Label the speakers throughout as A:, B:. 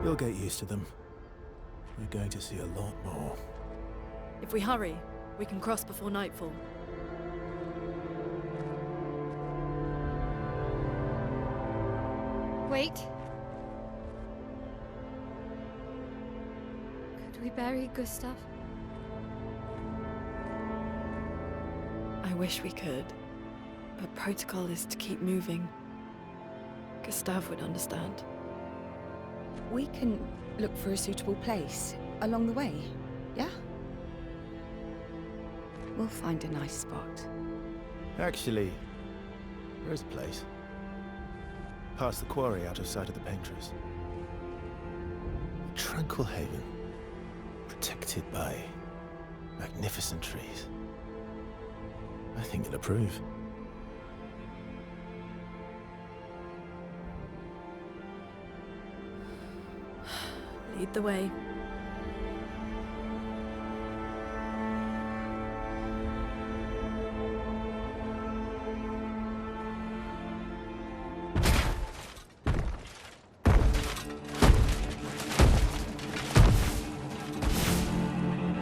A: You'll get used to them. We're going to see a lot more.
B: If we hurry, we can cross before nightfall.
C: Wait. Could we bury Gustav?
B: I wish we could, but protocol is to keep moving. Gustav would understand.
D: We can look for a suitable place along the way, yeah? We'll find a nice spot.
A: Actually, there is a place. Past the quarry, out of sight of the painters. A tranquil haven, protected by magnificent trees. I think you'll approve.
B: Lead the way.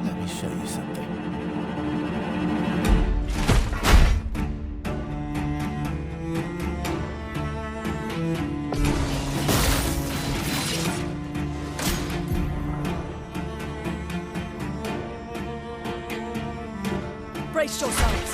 A: Let me show you something.
B: Brace yourselves.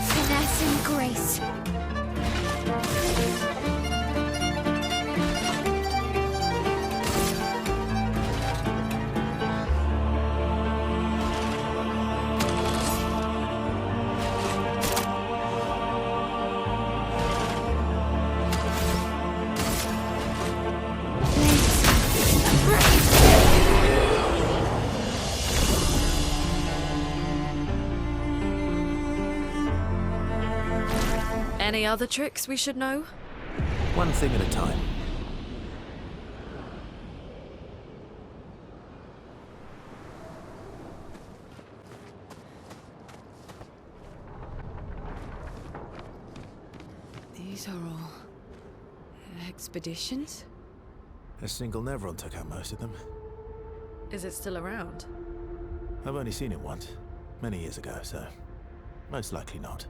C: Finesse and grace.
B: Any other tricks we should know?
A: One thing at a time.
D: These are all expeditions?
A: A single Nevron took out most of them.
B: Is it still around?
A: I've only seen it once, many years ago, so most likely not.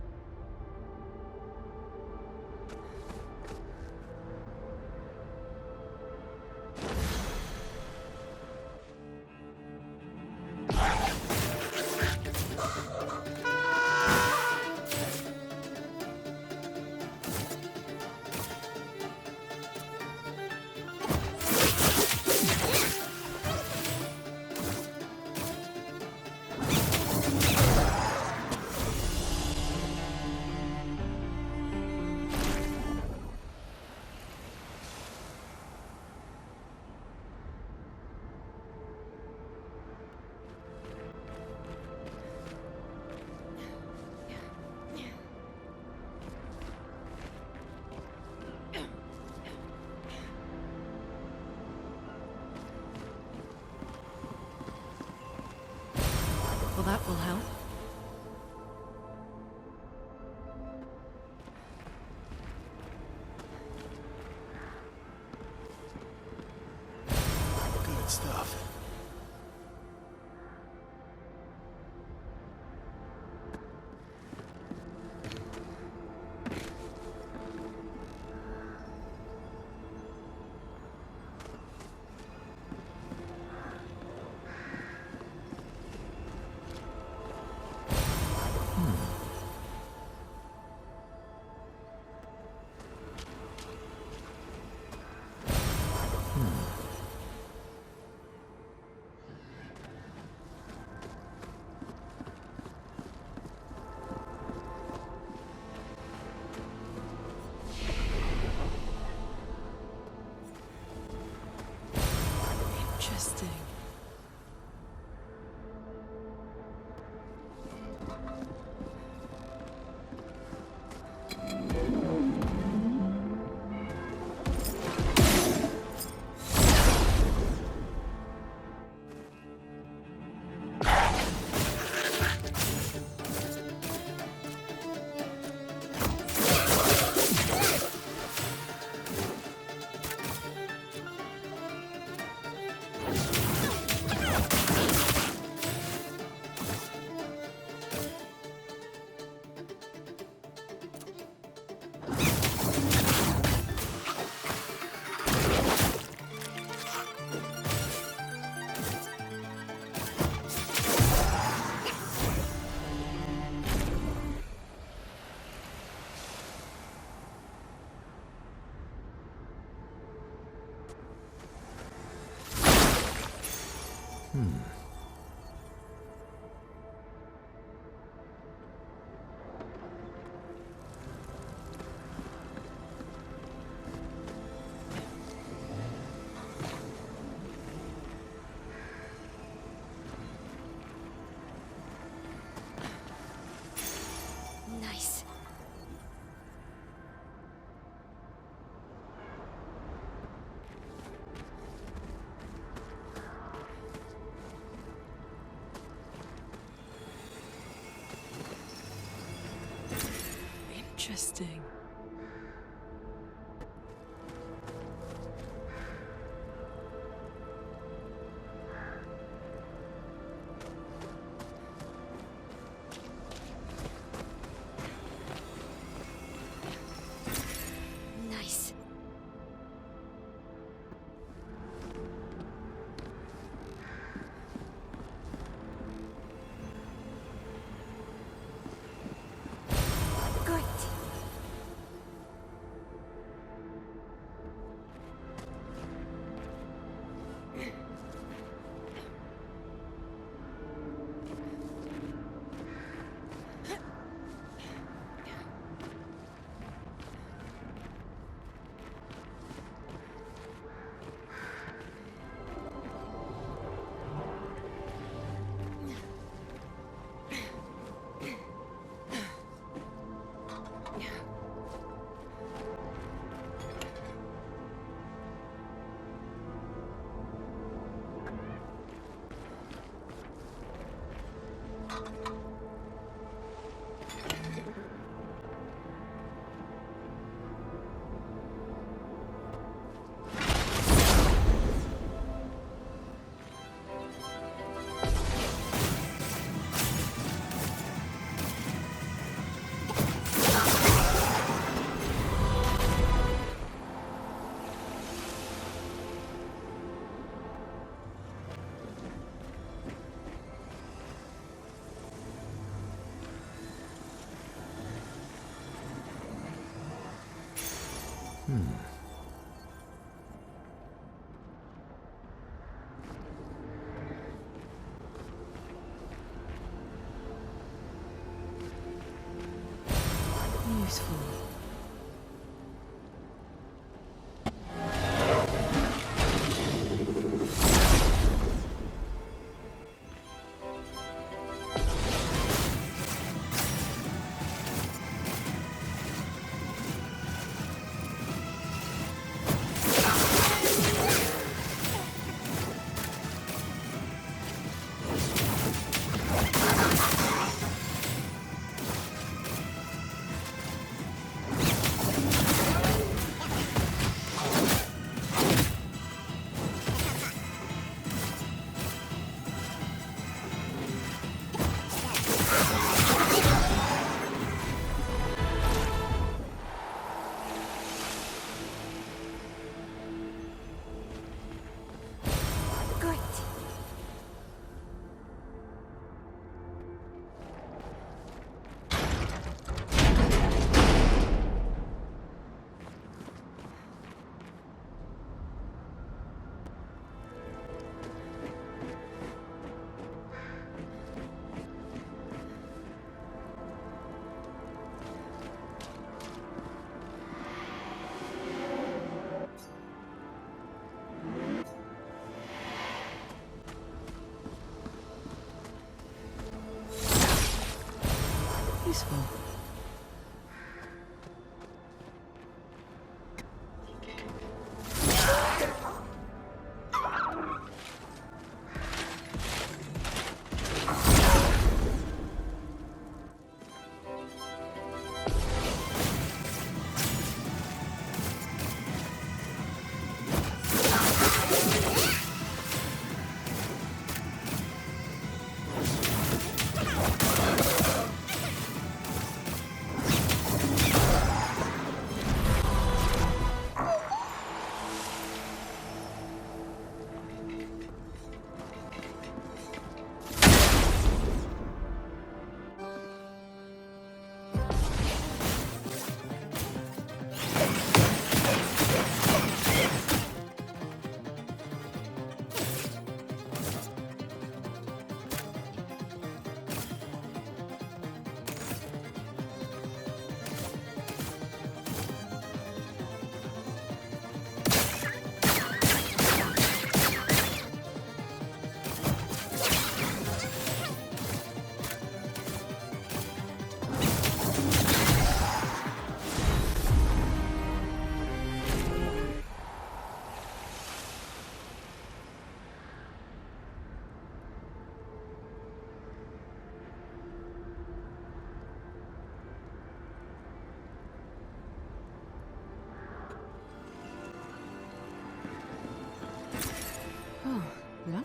B: Interesting.
C: Nice. Great.
B: Useful.
C: Great.
B: Useful.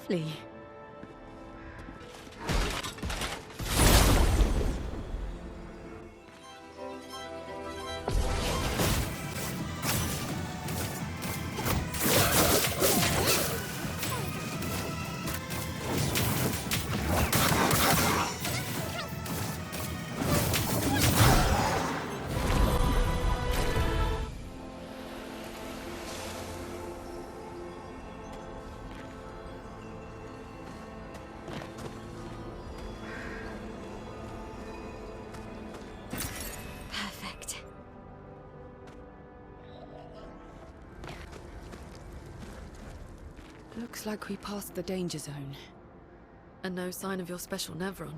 B: Really?
C: Perfect.
D: Looks like we passed the danger zone.
B: And no sign of your special Nevron.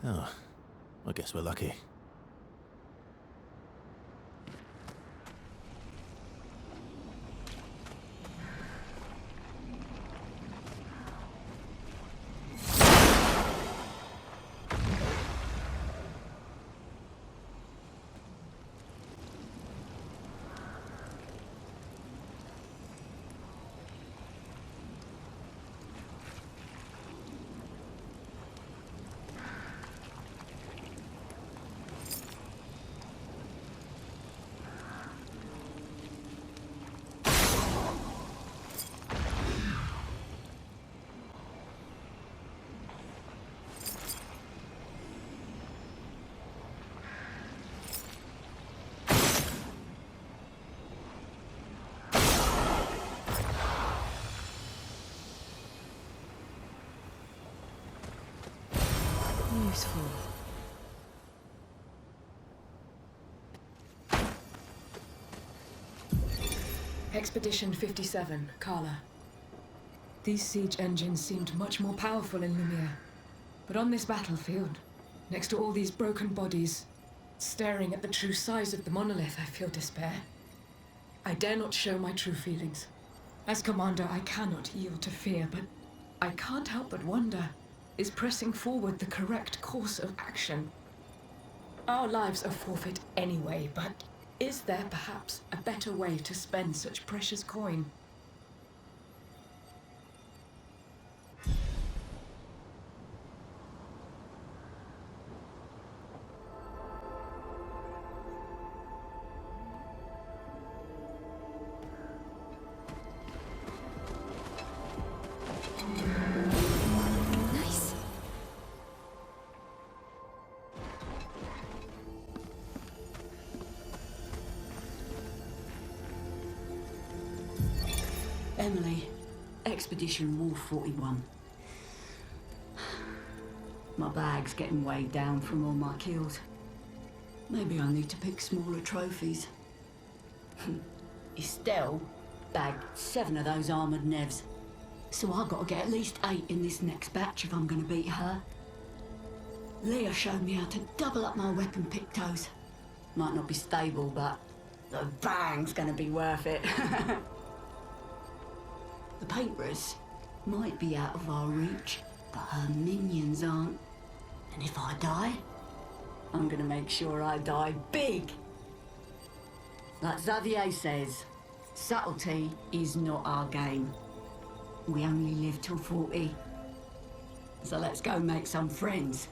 A: Oh, I guess we're lucky.
B: Useful.
E: Expedition 57, Carla. These siege engines seemed much more powerful in Lumiere. But on this battlefield, next to all these broken bodies, staring at the true size of the monolith, I feel despair. I dare not show my true feelings. As commander, I cannot yield to fear, but I can't help but wonder, is pressing forward the correct course of action? Our lives are forfeit anyway, but is there perhaps a better way to spend such precious coin?
C: Nice.
F: Emily, Expedition Wolf 41. My bag's getting weighed down from all my kills. Maybe I need to pick smaller trophies. Estelle bagged 7 of those armoured nevs. So I've got to get at least 8 in this next batch if I'm going to beat her. Leah showed me how to double up my weapon pictos. Might not be stable, but the bang's going to be worth it. The paintbrers might be out of our reach, but her minions aren't. And if I die, I'm gonna make sure I die big. Like Xavier says, subtlety is not our game. We only live till 40. So let's go make some friends.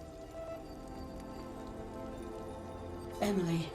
F: Emily.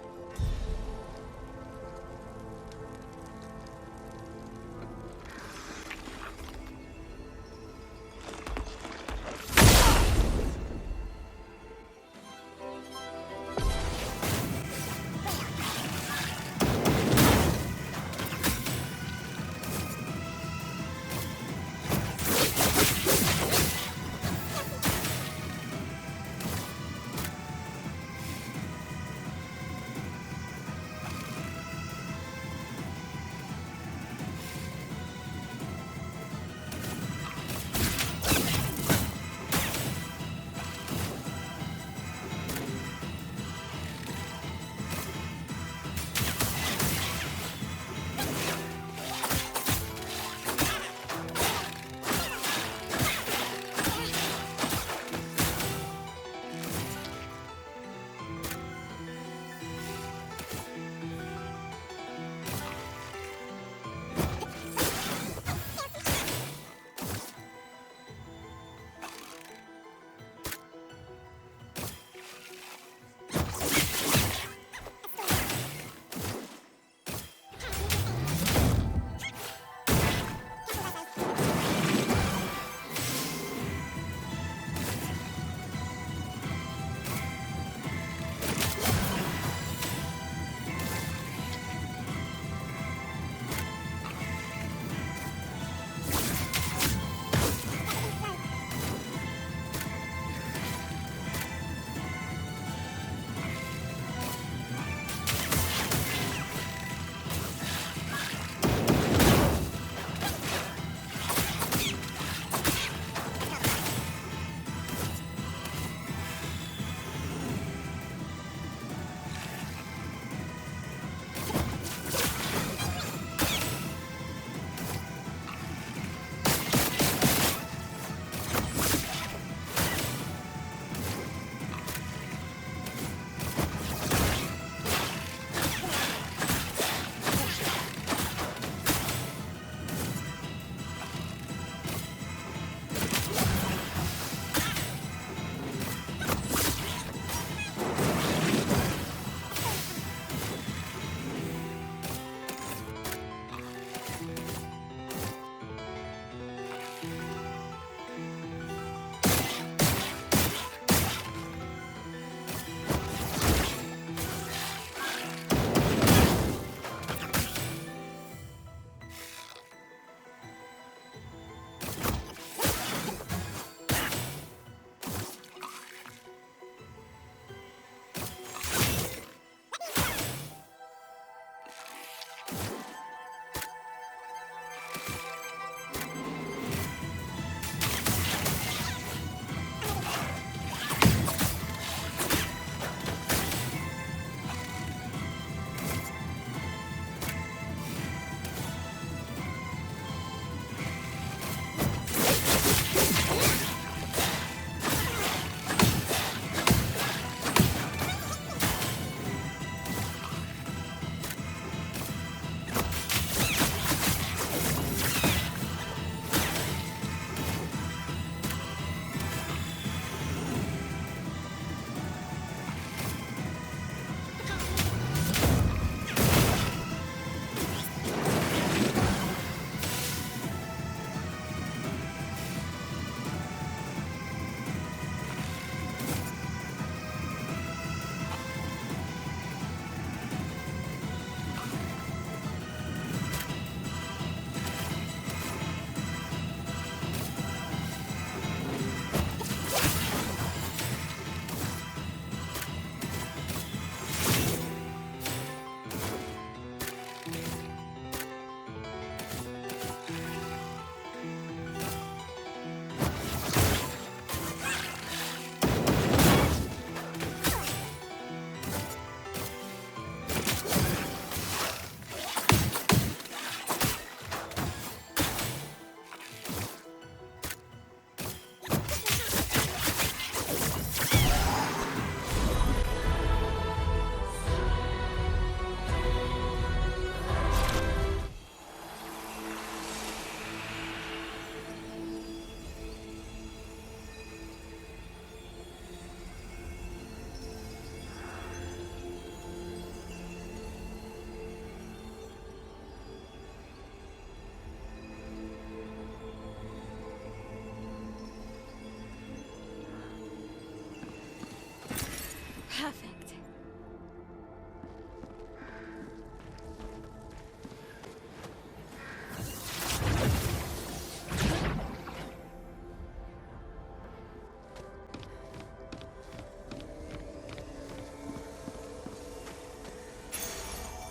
C: Perfect.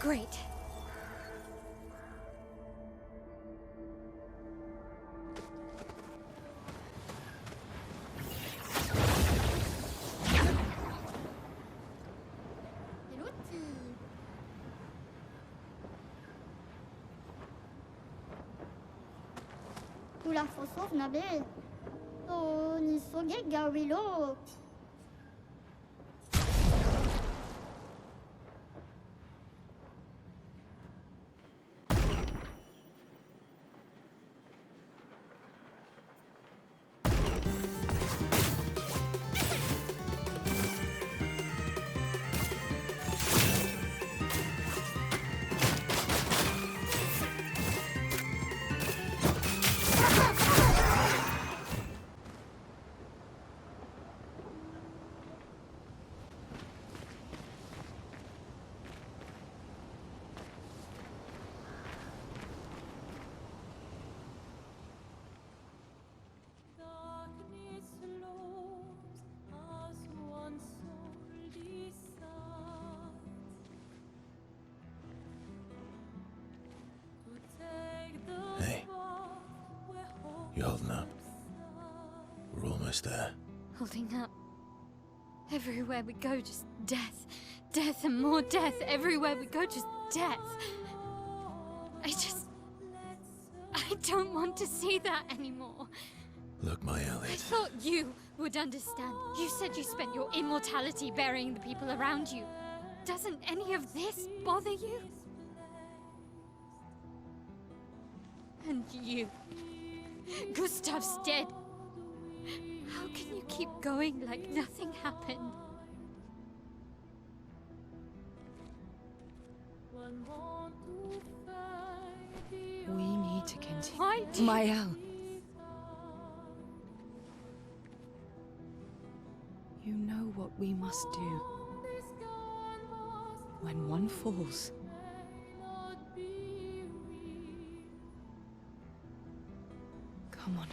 C: Great.
G: Ulafosof nabe. To ni soge gawilo.
A: Hey. You holding up? We're almost there.
C: Holding up. Everywhere we go, just death. Death and more death. Everywhere we go, just death. I don't want to see that anymore.
A: Look, my
C: I
A: Elliot.
C: thought you would understand. You said you spent your immortality burying the people around you. Doesn't any of this bother you? And you. Gustav's dead. How can you keep going like nothing happened?
D: We need to continue.
C: Why do you...
D: Mael. You know what we must do. When one falls, come on.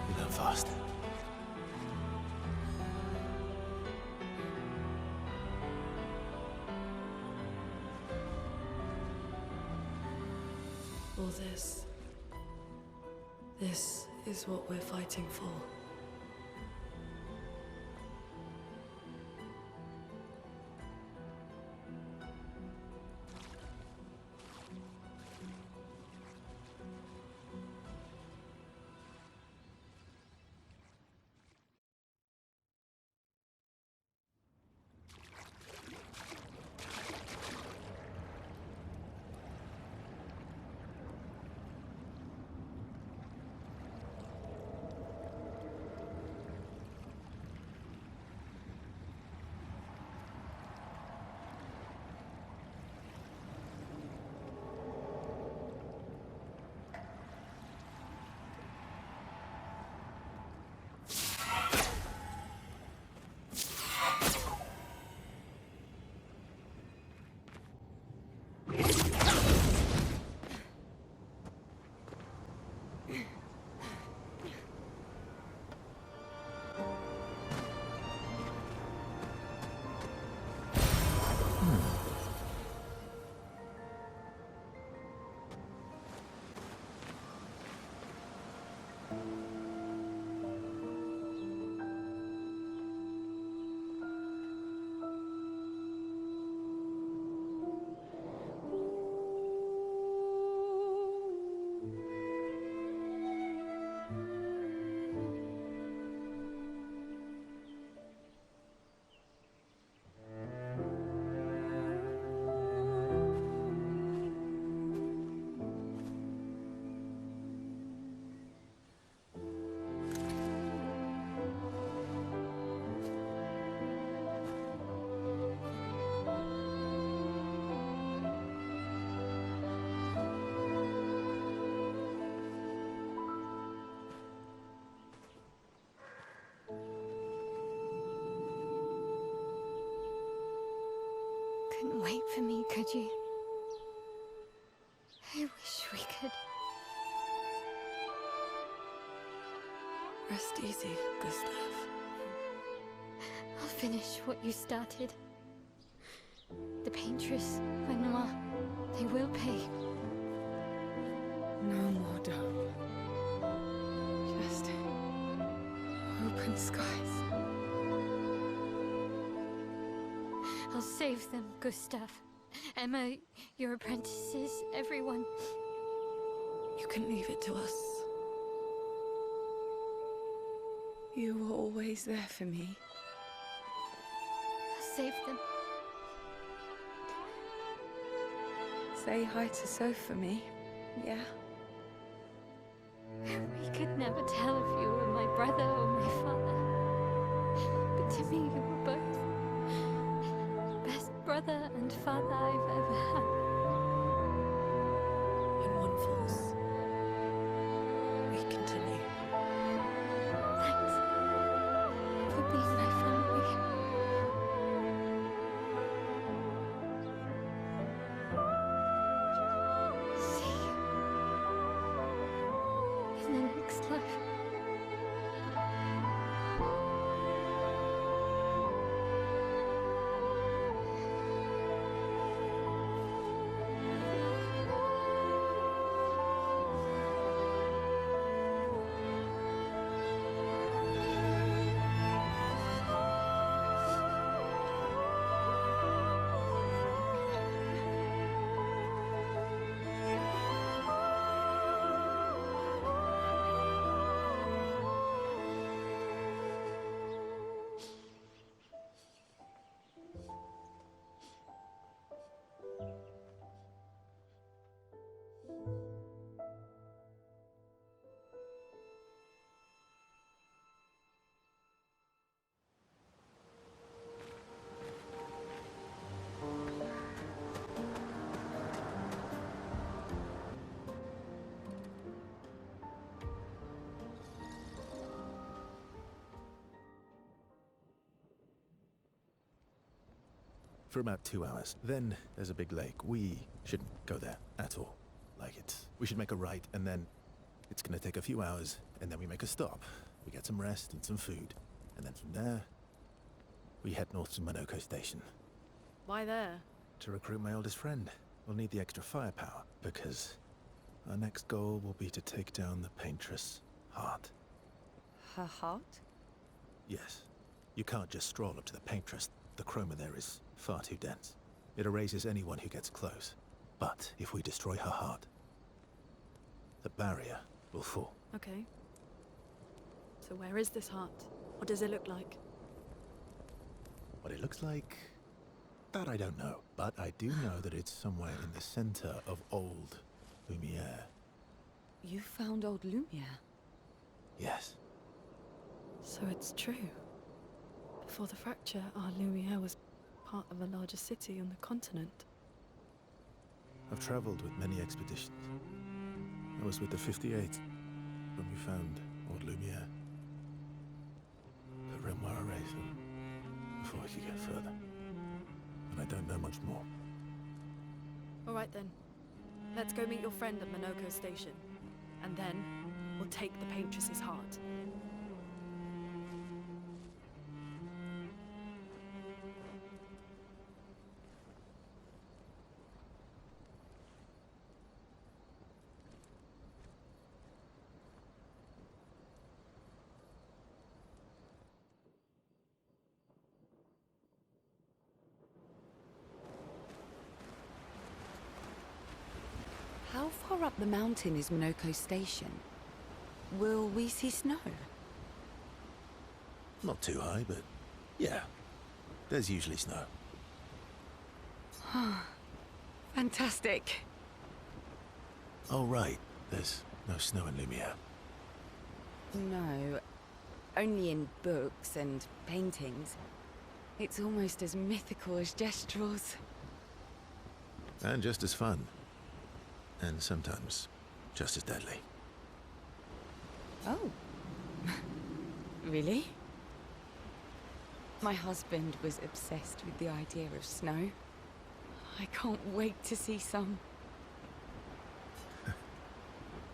A: You learn fast.
B: All this is what we're fighting for.
C: Couldn't wait for me, could you? I wish we could.
B: Rest easy, Gustav.
C: I'll finish what you started. The paintress, Renoir, they will pay.
D: No more dark. Just open skies.
C: I'll save them, Gustav. Emma, your apprentices, everyone.
B: You can leave it to us. You were always there for me.
C: I'll save them.
D: Say hi to Soph for me, yeah?
C: We could never tell if you were my brother or my father. But to me, you were both. Best brother and father I've ever had.
B: When one falls, we continue.
C: Thanks for being my family. See you in the next life.
A: For about 2 hours. Then there's a big lake. We shouldn't go there at all. We should make a right and then It's gonna take a few hours, and then we make a stop. We get some rest and some food. And then from there, we head north to Monoko Station.
B: Why there?
A: To recruit my oldest friend. We'll need the extra firepower, because our next goal will be to take down the Paintress' heart.
D: Her heart?
A: Yes. You can't just stroll up to the Paintress. The chroma there is far too dense. It erases anyone who gets close. But if we destroy her heart, the barrier will fall.
B: Okay. So where is this heart? What does it look like?
A: What it looks like, that I don't know. But I do know that it's somewhere in the center of old Lumiere.
D: You found old Lumiere?
A: Yes.
B: So it's true. Before the fracture, our Lumiere was part of a larger city on the continent.
A: I've traveled with many expeditions. I was with the 58th when we found old Lumiere. The rim were erased before we could get further. And I don't know much more.
B: All right then. Let's go meet your friend at Monoko Station. And then, we'll take the Paintress's heart.
D: How far up the mountain is Monoko Station? Will we see snow?
A: Not too high, but yeah. There's usually snow.
D: Fantastic.
A: Oh, right. There's no snow in Lumiere.
D: No, only in books and paintings. It's almost as mythical as Gestrels.
A: And just as fun. And sometimes just as deadly.
D: Oh. Really? My husband was obsessed with the idea of snow. I can't wait to see some.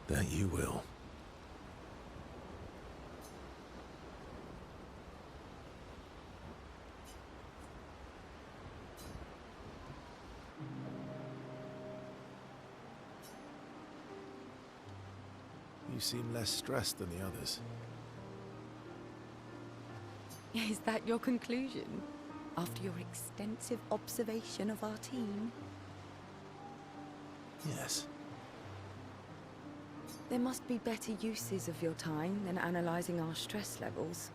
A: That you will. You seem less stressed than the others.
D: Is that your conclusion? After your extensive observation of our team?
A: Yes.
D: There must be better uses of your time than analyzing our stress levels.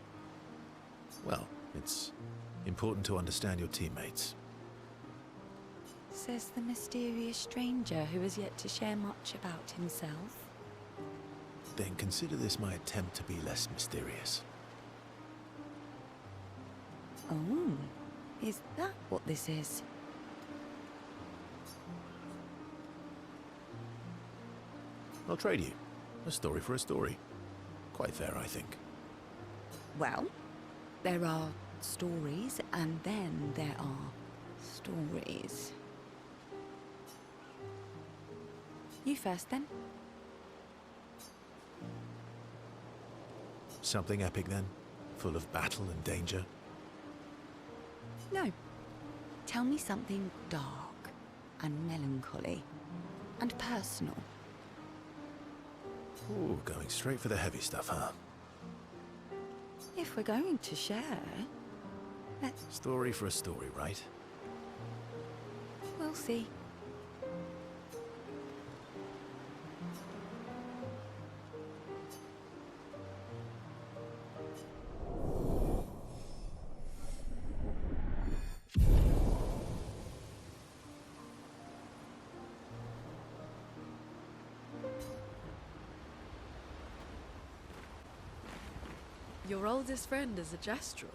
A: Well, it's important to understand your teammates.
D: Says the mysterious stranger who has yet to share much about himself.
A: Then consider this my attempt to be less mysterious.
D: Oh, is that what this is?
A: I'll trade you. A story for a story. Quite fair, I think.
D: Well, there are stories, and then there are stories. You first, then.
A: Something epic, then? Full of battle and danger?
D: No. Tell me something dark and melancholy and personal.
A: Ooh, going straight for the heavy stuff, huh?
D: If we're going to share, let's...
A: Story for a story, right?
D: We'll see.
B: Your oldest friend is a Gestral.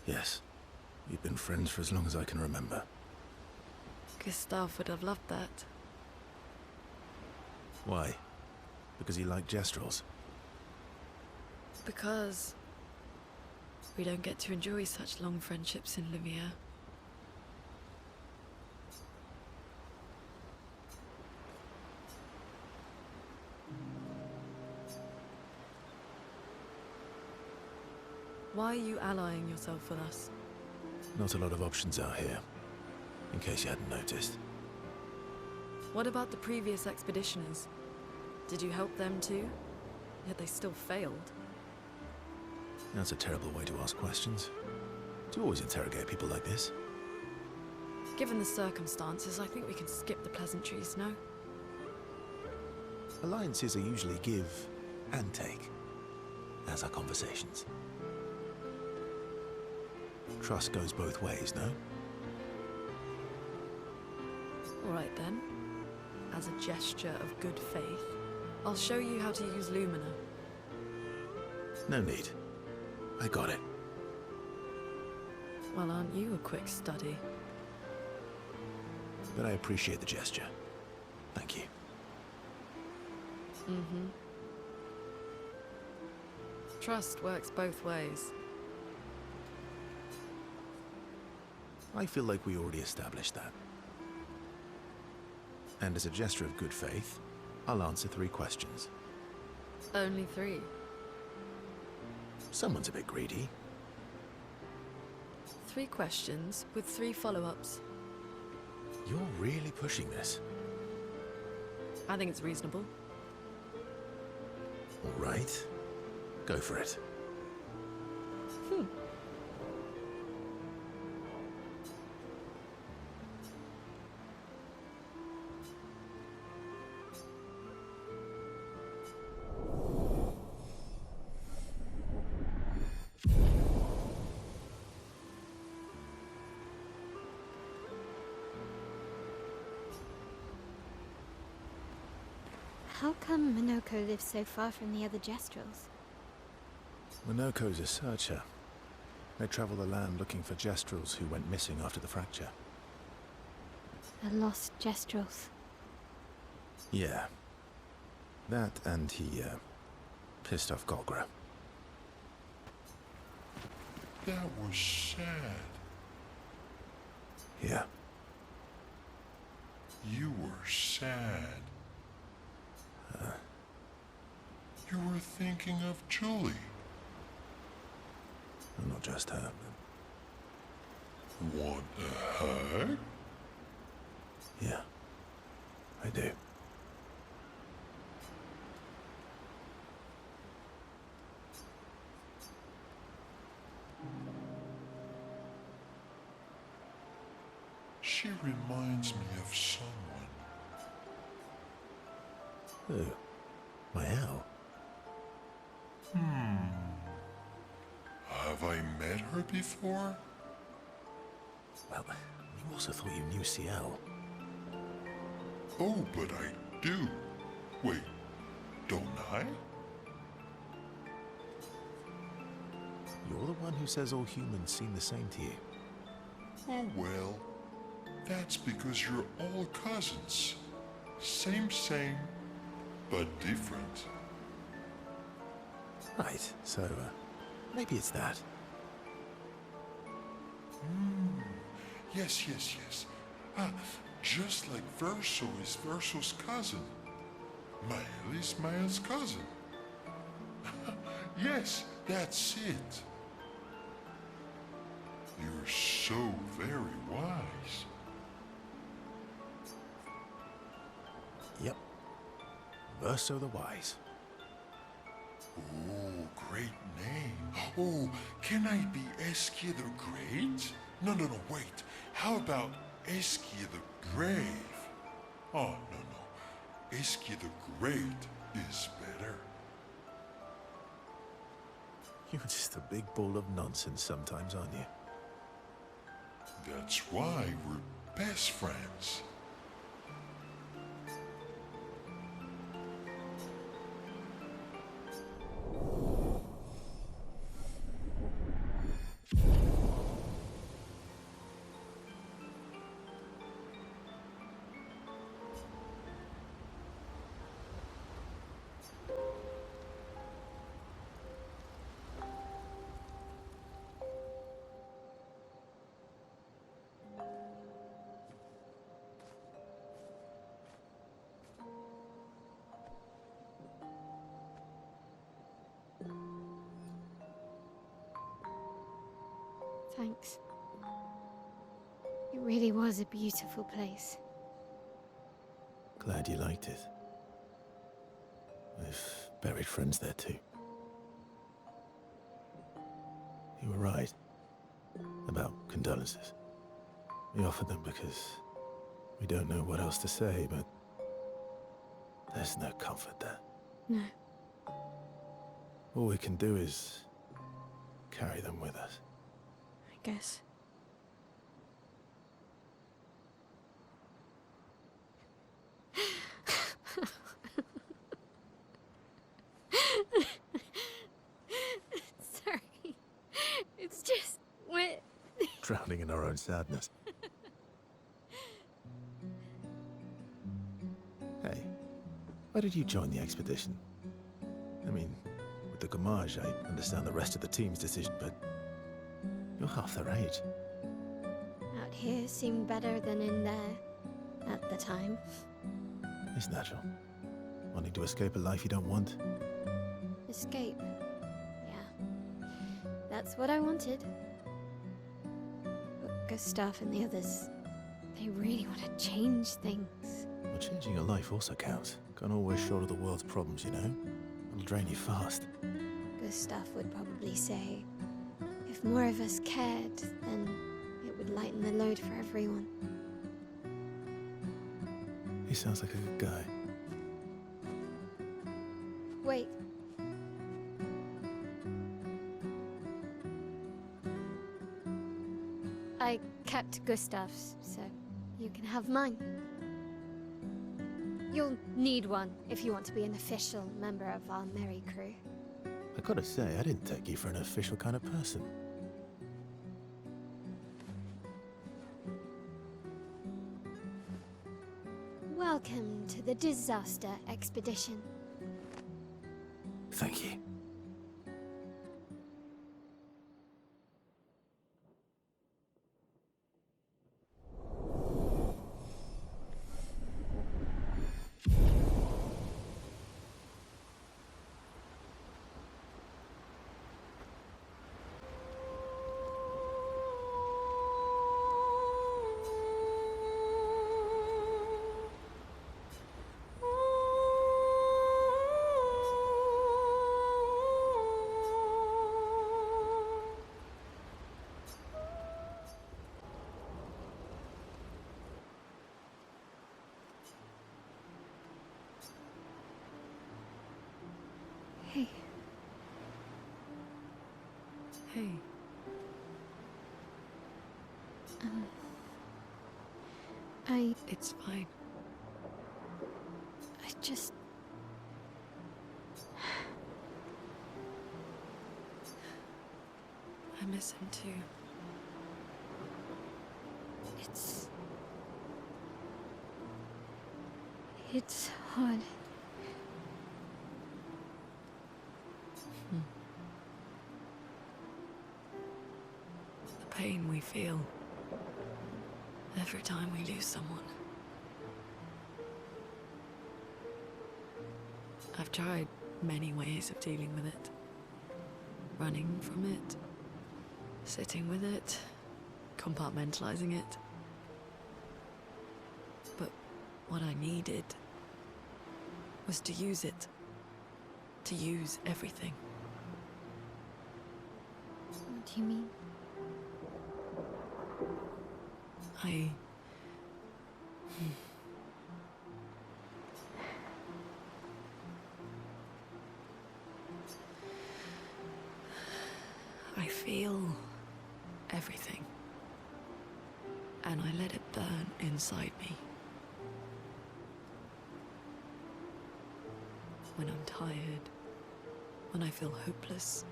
A: Yes. We've been friends for as long as I can remember.
B: Gustav would have loved that.
A: Why? Because he liked Gestrels?
B: Because we don't get to enjoy such long friendships in Lumiere. Why are you allying yourself with us?
A: Not a lot of options out here, in case you hadn't noticed.
B: What about the previous expeditioners? Did you help them too? Yet they still failed.
A: That's a terrible way to ask questions. Do you always interrogate people like this?
B: Given the circumstances, I think we can skip the pleasantries, no?
A: Alliances are usually give and take, as are conversations. Trust goes both ways, no?
B: All right then. As a gesture of good faith, I'll show you how to use Lumina.
A: No need. I got it.
B: Well, aren't you a quick study?
A: But I appreciate the gesture. Thank you.
B: Mm-hmm. Trust works both ways.
A: I feel like we already established that. And as a gesture of good faith, I'll answer 3 questions.
B: Only 3.
A: Someone's a bit greedy.
B: 3 questions with 3 follow-ups.
A: You're really pushing this.
B: I think it's reasonable.
A: All right. Go for it.
G: How come Minoko lives so far from the other Gestrels?
A: Minoko's a searcher. They travel the land looking for Gestrels who went missing after the fracture.
G: The lost Gestrels.
A: Yeah. That and he, pissed off Golgra.
H: That was sad.
A: Yeah.
H: You were sad. You were thinking of Julie.
A: Not just her.
H: Want a hug?
A: Yeah. I do.
H: She reminds me of someone.
A: Who? My owl?
H: Have I met her before?
A: Well, you also thought you knew CL.
H: Oh, but I do. Wait, don't I?
A: You're the one who says all humans seem the same to you.
H: Oh well, that's because you're all cousins. Same, but different.
A: Right, so, maybe it's that.
H: Yes. Just like Verso is Verso's cousin. Mael is Mael's cousin. Yes, that's it. You're so very wise.
A: Yep. Verso the Wise.
H: Oh, great name. Oh, can I be Eskia the Great? No, wait. How about Eskia the Brave? Oh, no. Eskia the Great is better.
A: You're just a big ball of nonsense sometimes, aren't you?
H: That's why we're best friends.
G: Thanks. It really was a beautiful place.
A: Glad you liked it. I've buried friends there too. You were right about condolences. We offered them because we don't know what else to say, but there's no comfort there.
G: No.
A: All we can do is carry them with us.
G: I guess. Sorry. It's just wet.
A: Drowning in our own sadness. Hey, why did you join the expedition? I mean, with the Gommage, I understand the rest of the team's decision, but you're half their age.
G: Out here seemed better than in there at the time.
A: It's natural. Wanting to escape a life you don't want.
G: Escape. Yeah. That's what I wanted. But Gustav and the others, they really want to change things.
A: Well, changing your life also counts. Can't always shoulder the world's problems, you know? It'll drain you fast.
G: Gustav would probably say, if more of us cared, then it would lighten the load for everyone.
A: He sounds like a good guy.
G: Wait. I kept Gustav's, so you can have mine. You'll need one if you want to be an official member of our merry crew.
A: I gotta say, I didn't take you for an official kind of person.
G: Welcome to the disaster expedition.
A: Thank you.
B: Hey. Hey. It's fine.
G: I just...
B: I miss him too.
G: It's hard.
B: The pain we feel every time we lose someone. I've tried many ways of dealing with it. Running from it, sitting with it, compartmentalizing it. But what I needed was to use it. To use everything.
G: What do you mean?
B: I feel everything, and I let it burn inside me. When I'm tired, when I feel hopeless,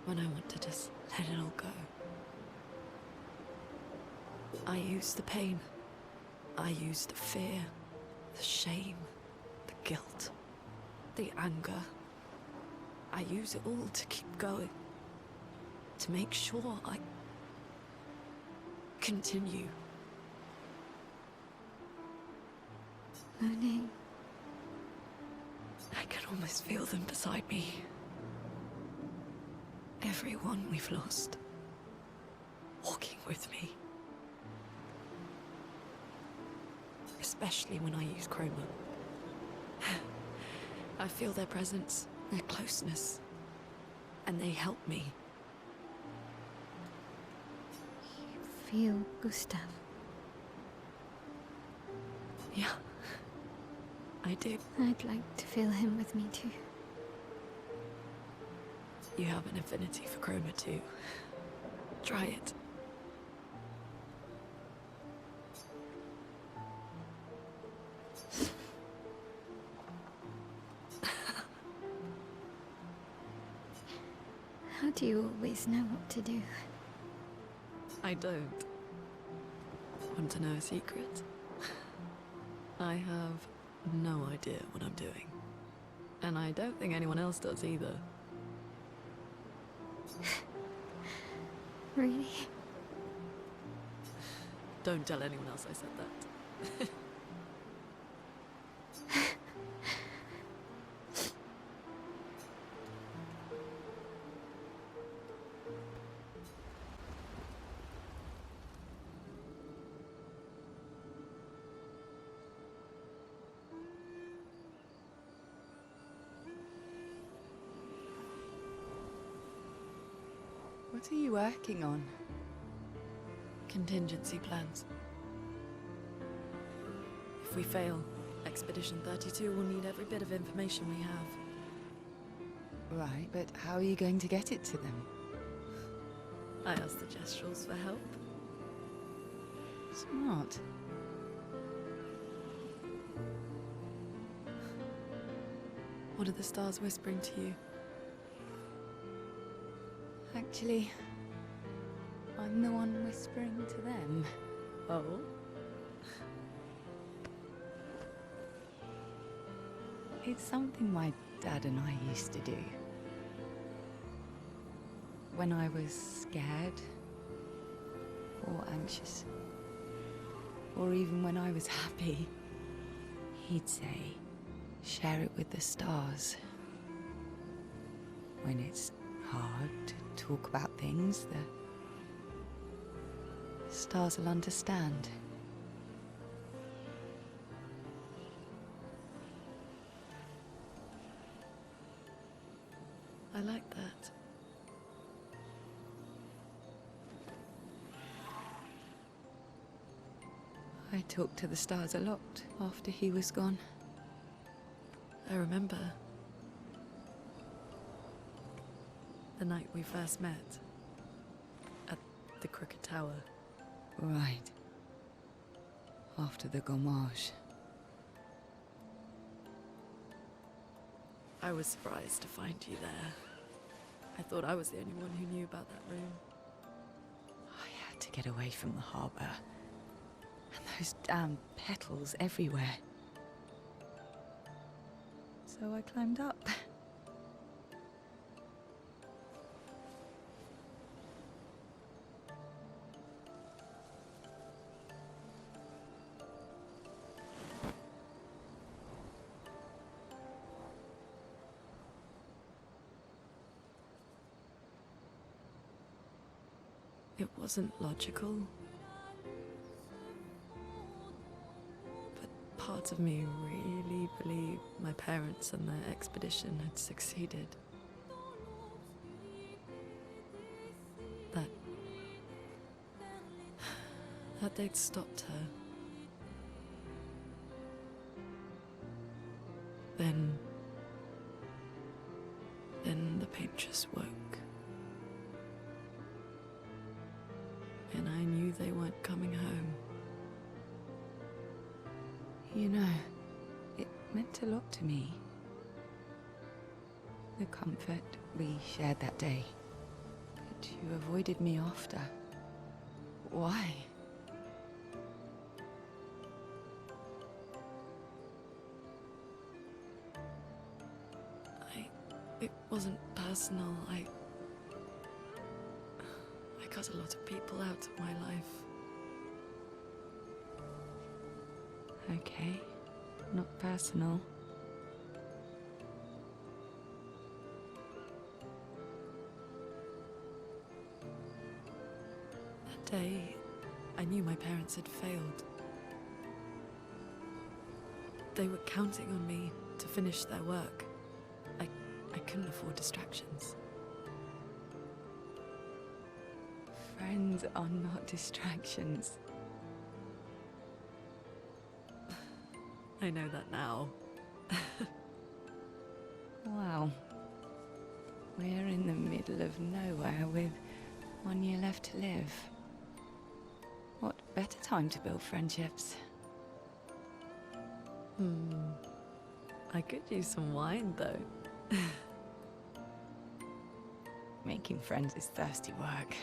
B: when I want to just let it all go. I use the pain. I use the fear, the shame, the guilt, the anger. I use it all to keep going. To make sure I continue.
G: Moaning.
B: I can almost feel them beside me. Everyone we've lost. with me. Especially when I use Chroma. I feel their presence, their closeness, and they help me.
G: You feel Gustav?
B: Yeah, I do.
G: I'd like to feel him with me too.
B: You have an affinity for Chroma too. Try it.
G: How do you always know what to do?
B: I don't. Want to know a secret? I have no idea what I'm doing. And I don't think anyone else does either.
G: Really?
B: Don't tell anyone else I said that.
D: What are you working on?
B: Contingency plans. If we fail, Expedition 32 will need every bit of information we have.
D: Right, but how are you going to get it to them?
B: I asked the Gestrals for help.
D: Smart.
B: What are the stars whispering to you?
D: Actually, I'm the one whispering to them.
B: Oh?
D: It's something my dad and I used to do. When I was scared, or anxious, or even when I was happy, he'd say, share it with the stars. When it's hard to talk about things, the stars will understand.
B: I like that.
D: I talked to the stars a lot after he was gone.
B: I remember. The night we first met. At the Crooked Tower.
D: Right. After the gommage.
B: I was surprised to find you there. I thought I was the only one who knew about that room.
D: I had to get away from the harbour. And those damn petals everywhere. So I climbed up.
B: It wasn't logical. But parts of me really believed my parents and their expedition had succeeded. That they'd stopped her. Then the paintress woke. And I knew they weren't coming home.
D: You know, it meant a lot to me. The comfort we shared that day. But you avoided me after. Why?
B: It wasn't personal. I cut a lot of people out of my life.
D: Okay, not personal.
B: That day, I knew my parents had failed. They were counting on me to finish their work. I couldn't afford distractions.
D: Friends are not distractions.
B: I know that now.
D: Wow. We're in the middle of nowhere with 1 year left to live. What better time to build friendships?
B: I could use some wine, though.
D: Making friends is thirsty work.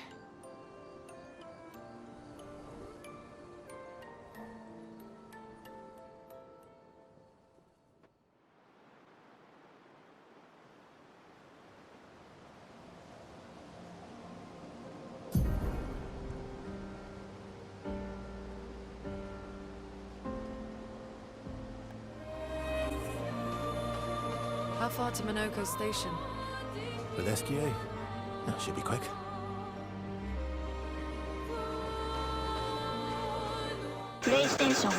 B: How far to Minoko Station?
A: With SQA? That should be quick.
I: PlayStation